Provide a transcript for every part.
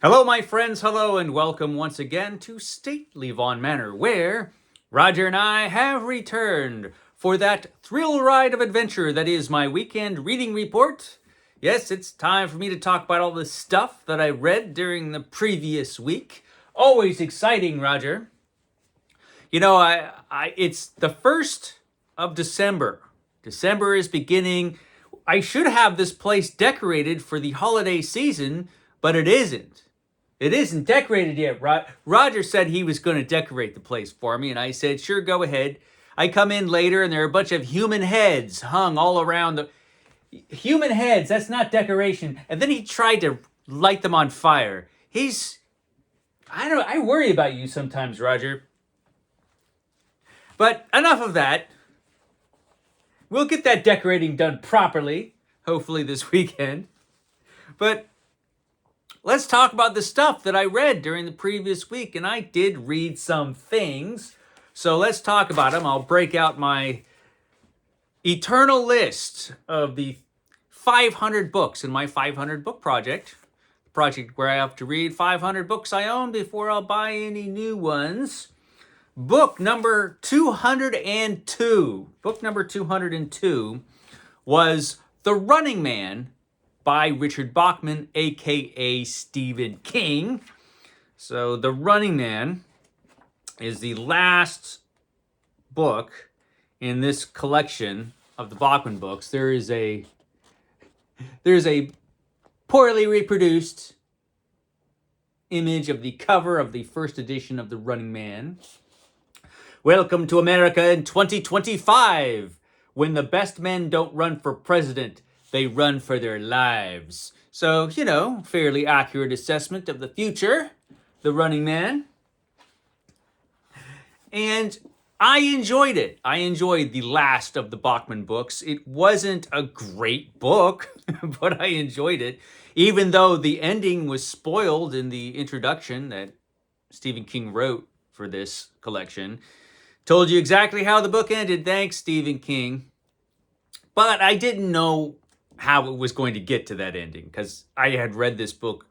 Hello, my friends. Hello, and welcome once again to stately Vaughan Manor, where Roger and I have returned for that thrill ride of adventure that is my weekend reading report. Yes, it's time for me to talk about all the stuff that I read during the previous week. Always exciting, Roger. You know, it's the 1st of December. December is beginning. I should have this place decorated for the holiday season, but it isn't. It isn't decorated yet. Roger said he was going to decorate the place for me, and I said, sure, go ahead. I come in later, and there are a bunch of human heads hung all around the... Human heads, that's not decoration. And then he tried to light them on fire. I worry about you sometimes, Roger. But enough of that. We'll get that decorating done properly, hopefully this weekend. But let's talk about the stuff that I read during the previous week. And I did read some things. So let's talk about them. I'll break out my eternal list of the 500 books in my 500 book project. The project where I have to read 500 books I own before I'll buy any new ones. Book number 202. Book number 202 was The Running Man by Richard Bachman, a.k.a. Stephen King. So The Running Man is the last book in this collection of the Bachman books. There's a poorly reproduced image of the cover of the first edition of The Running Man. Welcome to America in 2025, when the best men don't run for president, they run for their lives. So, fairly accurate assessment of the future, The Running Man. And I enjoyed it. I enjoyed the last of the Bachman books. It wasn't a great book, but I enjoyed it, even though the ending was spoiled in the introduction that Stephen King wrote for this collection. Told you exactly how the book ended. Thanks, Stephen King. But I didn't know how it was going to get to that ending, because I had read this book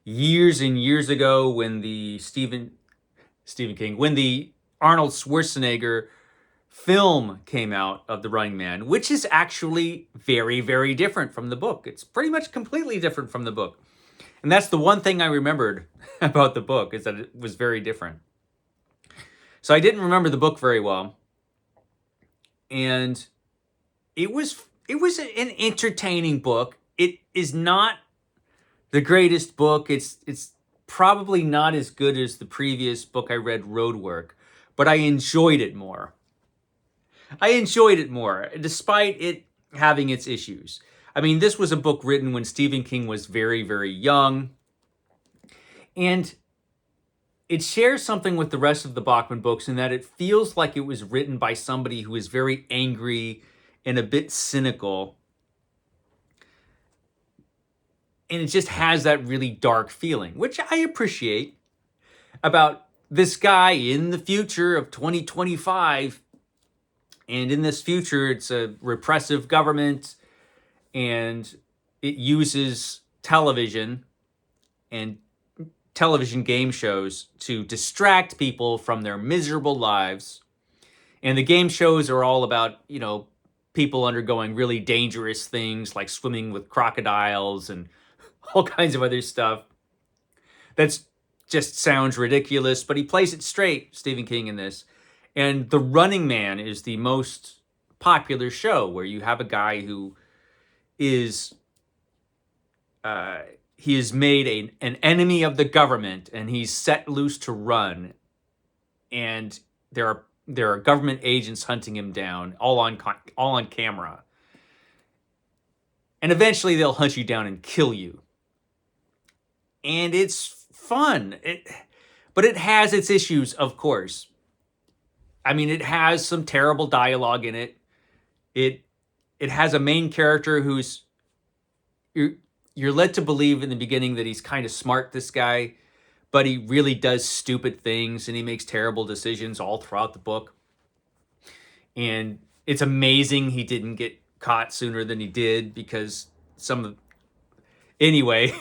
years and years ago when the when the Arnold Schwarzenegger film came out of The Running Man, which is actually very, very different from the book. It's pretty much completely different from the book. And that's the one thing I remembered about the book, is that it was very different. So I didn't remember the book very well. And it was an entertaining book. It is not the greatest book. It's probably not as good as the previous book I read, Roadwork, but I enjoyed it more. Despite it having its issues. I mean, this was a book written when Stephen King was very, very young. And it shares something with the rest of the Bachman books in that it feels like it was written by somebody who is very angry and a bit cynical. And it just has that really dark feeling, which I appreciate about this guy in the future of 2025. And in this future, it's a repressive government, and it uses television and television game shows to distract people from their miserable lives. And the game shows are all about, people undergoing really dangerous things like swimming with crocodiles and all kinds of other stuff. That's just sounds ridiculous, but he plays it straight, Stephen King, in this. And The Running Man is the most popular show, where you have a guy who is... he is made an enemy of the government, and he's set loose to run. And there are government agents hunting him down, all on camera. And eventually they'll hunt you down and kill you. And it's fun. But it has its issues, of course. I mean, it has some terrible dialogue in it. It has a main character who's... You're led to believe in the beginning that he's kind of smart, this guy, but he really does stupid things, and he makes terrible decisions all throughout the book. And it's amazing he didn't get caught sooner than he did, because anyway,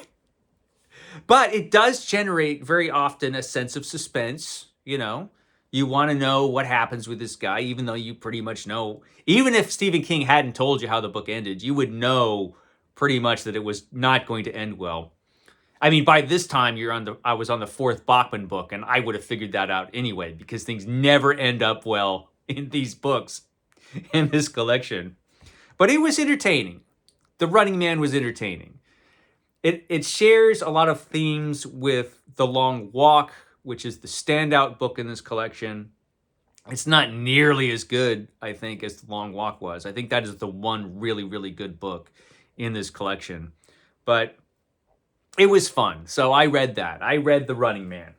But it does generate very often a sense of suspense, you know. You want to know what happens with this guy, even though you pretty much know. Even if Stephen King hadn't told you how the book ended, you would know pretty much that it was not going to end well. I mean, by this time, I was on the fourth Bachman book, and I would have figured that out anyway, because things never end up well in these books, in this collection. But it was entertaining. The Running Man was entertaining. It shares a lot of themes with The Long Walk, which is the standout book in this collection. It's not nearly as good, I think, as The Long Walk was. I think that is the one really, really good book in this collection. But it was fun. So I read that. I read The Running Man.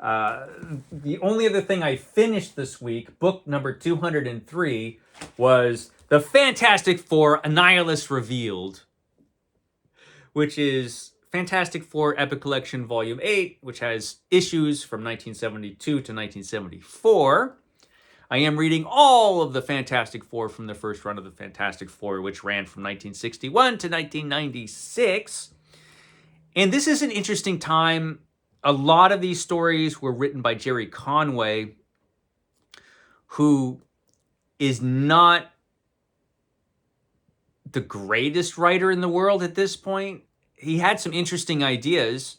The only other thing I finished this week, book number 203, was The Fantastic Four Annihilus Revealed, which is Fantastic Four Epic Collection Volume 8, which has issues from 1972 to 1974. I am reading all of the Fantastic Four from the first run of the Fantastic Four, which ran from 1961 to 1996. And this is an interesting time. A lot of these stories were written by Jerry Conway, who is not the greatest writer in the world at this point. He had some interesting ideas,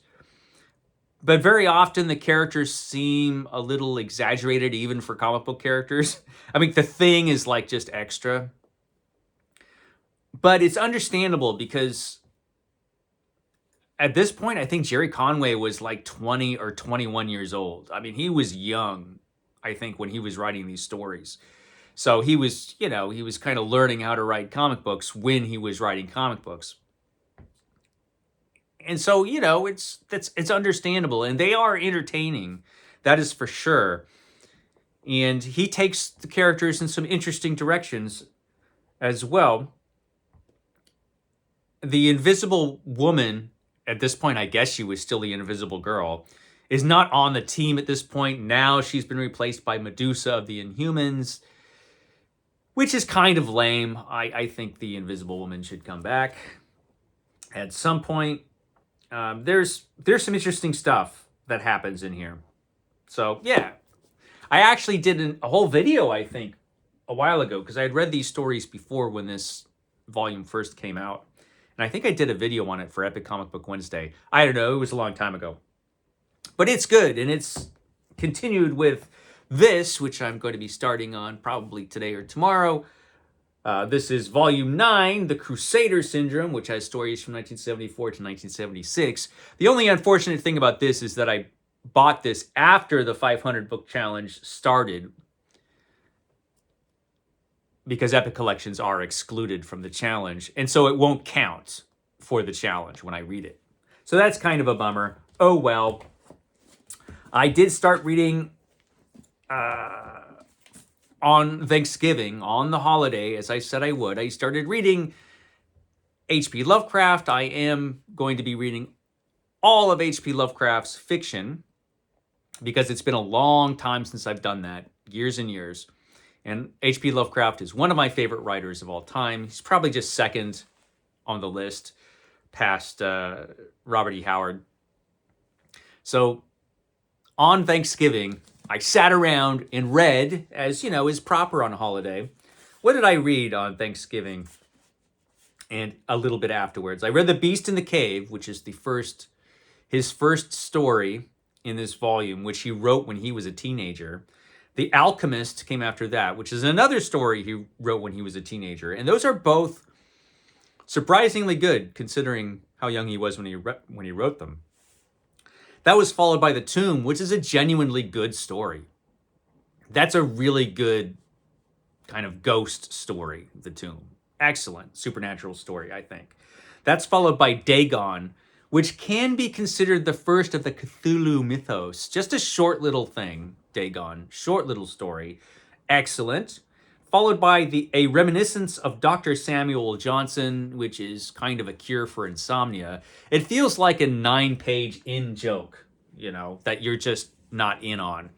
but very often the characters seem a little exaggerated, even for comic book characters. I mean, the Thing is like just extra. But it's understandable because at this point, I think Jerry Conway was like 20 or 21 years old. I mean, he was young, I think, when he was writing these stories. So he was, he was kind of learning how to write comic books when he was writing comic books. And so, it's understandable. And they are entertaining. That is for sure. And he takes the characters in some interesting directions as well. The Invisible Woman, at this point, I guess she was still the Invisible Girl, is not on the team at this point. Now she's been replaced by Medusa of the Inhumans, which is kind of lame. I think the Invisible Woman should come back at some point. There's some interesting stuff that happens in here. So, yeah. I actually did a whole video, I think, a while ago, because I had read these stories before when this volume first came out. And I think I did a video on it for Epic Comic Book Wednesday. I don't know, it was a long time ago. But it's good, and it's continued with this, which I'm going to be starting on probably today or tomorrow. This is Volume 9, The Crusader Syndrome, which has stories from 1974 to 1976. The only unfortunate thing about this is that I bought this after the 500 book challenge started, because Epic Collections are excluded from the challenge, and so it won't count for the challenge when I read it. So that's kind of a bummer. Oh well. I did start reading on Thanksgiving, on the holiday, as I said I would. I started reading HP Lovecraft. I am going to be reading all of HP Lovecraft's fiction, because it's been a long time since I've done that, years and years. And HP Lovecraft is one of my favorite writers of all time. He's probably just second on the list, past Robert E. Howard. So on Thanksgiving, I sat around and read, as is proper on a holiday. What did I read on Thanksgiving and a little bit afterwards? I read The Beast in the Cave, which is his first story in this volume, which he wrote when he was a teenager. The Alchemist came after that, which is another story he wrote when he was a teenager. And those are both surprisingly good, considering how young he was when he wrote them. That was followed by The Tomb, which is a genuinely good story. That's a really good kind of ghost story, The Tomb. Excellent supernatural story, I think. That's followed by Dagon, which can be considered the first of the Cthulhu mythos. Just a short little thing, Dagon. Short little story. Excellent. Followed by A Reminiscence of Dr. Samuel Johnson, which is kind of a cure for insomnia. It feels like a 9-page in-joke, that you're just not in on.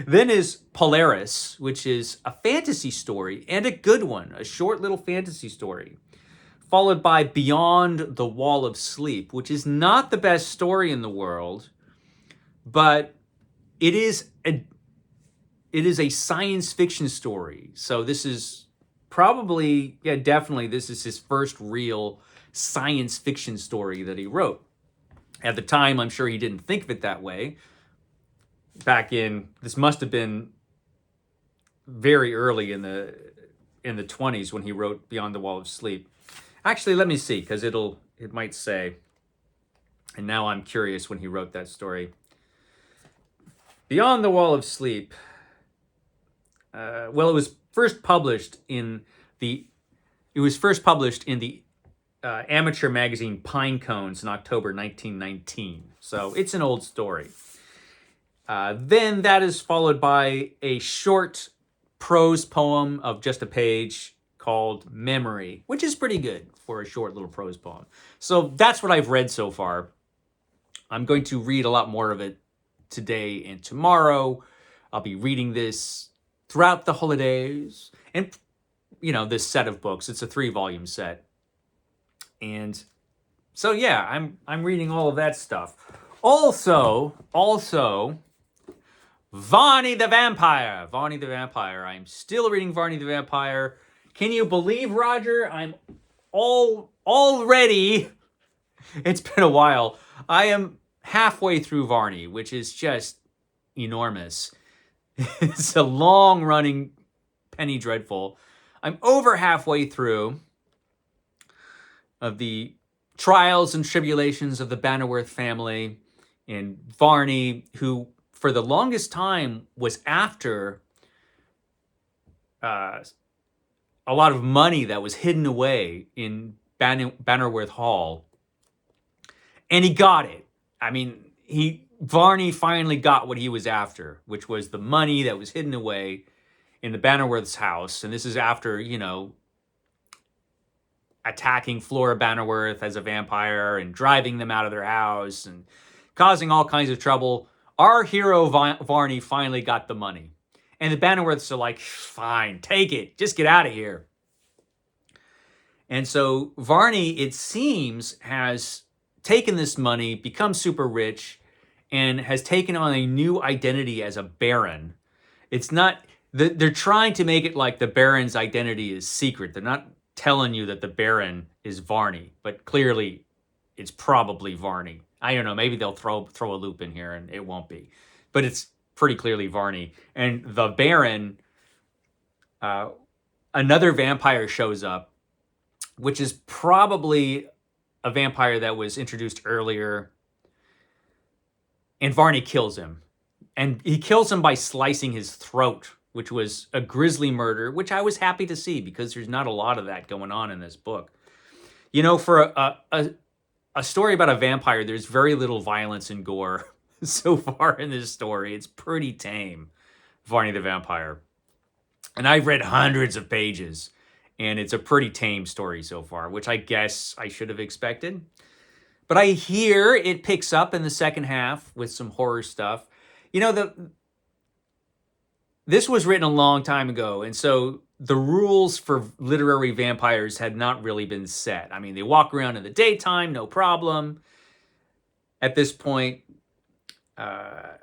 Then is Polaris, which is a fantasy story, and a good one. A short little fantasy story. followed by Beyond the Wall of Sleep, which is not the best story in the world, but it is a science fiction story. So this is probably, yeah, definitely, this is his first real science fiction story that he wrote. At the time, I'm sure he didn't think of it that way. This must have been very early in the 20s when he wrote Beyond the Wall of Sleep. Actually, let me see, because it might say. And now I'm curious when he wrote that story. Beyond the Wall of Sleep. Well, it was first published in the amateur magazine Pine Cones in October 1919. So it's an old story. Then that is followed by a short prose poem of just a page called Memory, which is pretty good for a short little prose poem. So that's what I've read so far. I'm going to read a lot more of it today and tomorrow. I'll be reading this throughout the holidays. And, this set of books, it's a 3-volume set. And so, yeah, I'm reading all of that stuff. Also, Varney the Vampire. Varney the Vampire. I'm still reading Varney the Vampire. Can you believe, Roger? I'm already, it's been a while. I am halfway through Varney, which is just enormous. It's a long-running penny dreadful. I'm over halfway through of the trials and tribulations of the Bannerworth family and Varney, who for the longest time was after a lot of money that was hidden away in Bannerworth Hall. And he got it. I mean, Varney finally got what he was after, which was the money that was hidden away in the Bannerworth's house. And this is after, attacking Flora Bannerworth as a vampire and driving them out of their house and causing all kinds of trouble. Our hero Varney finally got the money. And the Bannerworths are like, fine, take it. Just get out of here. And so Varney, it seems, has taken this money, become super rich, and has taken on a new identity as a baron. It's not, they're trying to make it like the baron's identity is secret. They're not telling you that the baron is Varney, but clearly it's probably Varney. I don't know, maybe they'll throw a loop in here and it won't be. But it's pretty clearly Varney. And the baron, another vampire shows up, which is probably a vampire that was introduced earlier. And Varney kills him. And he kills him by slicing his throat, which was a grisly murder, which I was happy to see because there's not a lot of that going on in this book. For a story about a vampire, there's very little violence and gore so far in this story. It's pretty tame, Varney the Vampire. And I've read hundreds of pages, and it's a pretty tame story so far, which I guess I should have expected. But I hear it picks up in the second half with some horror stuff. This was written a long time ago, and so the rules for literary vampires had not really been set. I mean, they walk around in the daytime, no problem. At this point, Varney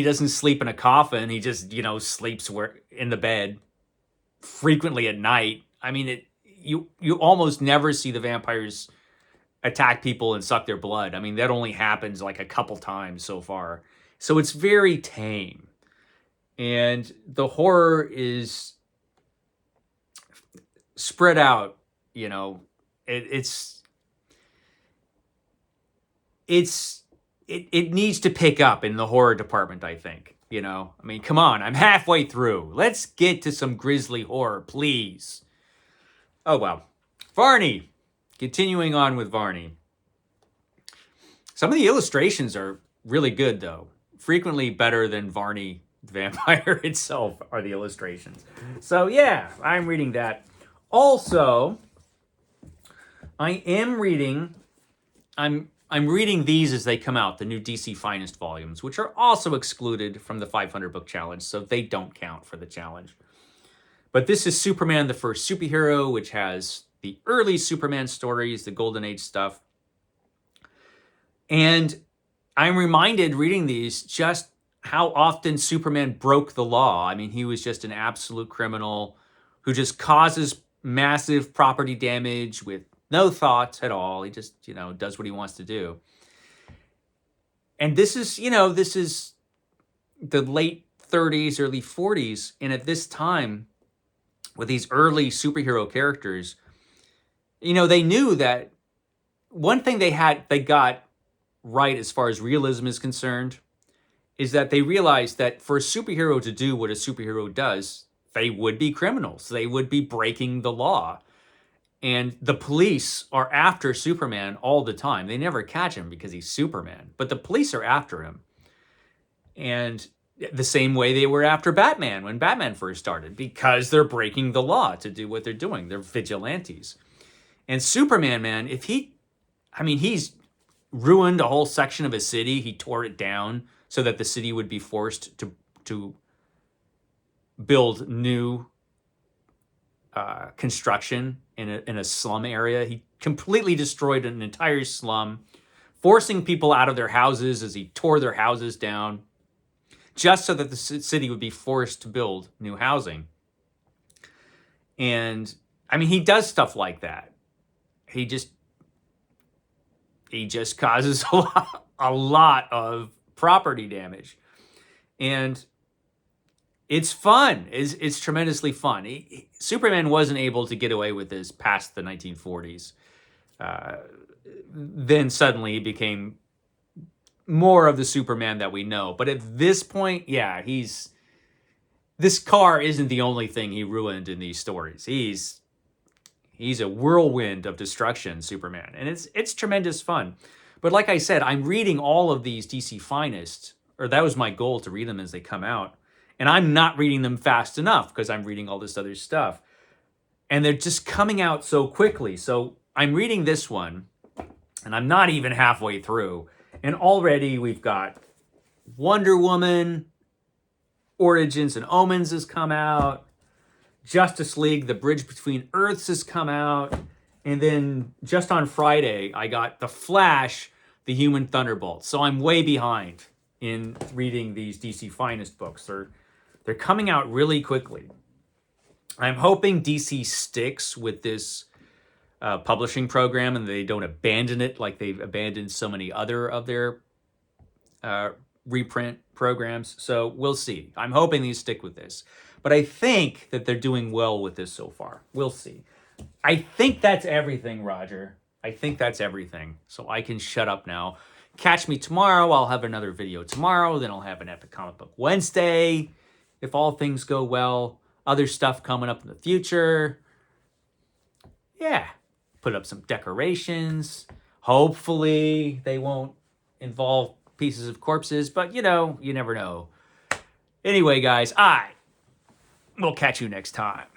doesn't sleep in a coffin. He just, sleeps in the bed frequently at night. I mean, you almost never see the vampires attack people and suck their blood. I mean, that only happens like a couple times so far. So it's very tame. And the horror is spread out, it needs to pick up in the horror department, I think. I mean, come on, I'm halfway through. Let's get to some grisly horror, please. Oh, well. Varney. Continuing on with Varney. Some of the illustrations are really good, though. Frequently better than Varney the Vampire itself are the illustrations. So, yeah, I'm reading that. Also, I'm reading these as they come out, the new DC Finest volumes, which are also excluded from the 500 book challenge, so they don't count for the challenge. But this is Superman, the first superhero, which has the early Superman stories, the Golden Age stuff. And I'm reminded reading these just how often Superman broke the law. I mean, he was just an absolute criminal who just causes massive property damage with no thought at all. He just, does what he wants to do. And this is the late 30s, early 40s. And at this time, with these early superhero characters, they knew that one thing they got right as far as realism is concerned is that they realized that for a superhero to do what a superhero does, they would be criminals. They would be breaking the law. And the police are after Superman all the time. They never catch him because he's Superman, but the police are after him. And the same way they were after Batman when Batman first started, because they're breaking the law to do what they're doing. They're vigilantes. And Superman, man, he's ruined a whole section of a city. He tore it down so that the city would be forced to build new construction in a slum area. He completely destroyed an entire slum, forcing people out of their houses as he tore their houses down, just so that the city would be forced to build new housing. And he does stuff like that. He just causes a lot of property damage. And it's fun. It's tremendously fun. Superman wasn't able to get away with this past the 1940s. Then suddenly he became more of the Superman that we know. But at this point, yeah, this car isn't the only thing he ruined in these stories. He's a whirlwind of destruction, Superman. And it's tremendous fun. But like I said, I'm reading all of these DC Finest, or that was my goal, to read them as they come out. And I'm not reading them fast enough because I'm reading all this other stuff. And they're just coming out so quickly. So I'm reading this one, and I'm not even halfway through. And already we've got Wonder Woman, Origins and Omens has come out. Justice League, The Bridge Between Earths has come out. And then just on Friday, I got The Flash, The Human Thunderbolt. So I'm way behind in reading these DC Finest books. They're coming out really quickly. I'm hoping DC sticks with this publishing program and they don't abandon it like they've abandoned so many other of their reprint programs. So we'll see. I'm hoping these stick with this. But I think that they're doing well with this so far. We'll see. I think that's everything, Roger. I think that's everything. So I can shut up now. Catch me tomorrow. I'll have another video tomorrow. Then I'll have an Epic Comic Book Wednesday, if all things go well. Other stuff coming up in the future. Yeah. Put up some decorations. Hopefully they won't involve pieces of corpses. But, you never know. Anyway, guys, we'll catch you next time.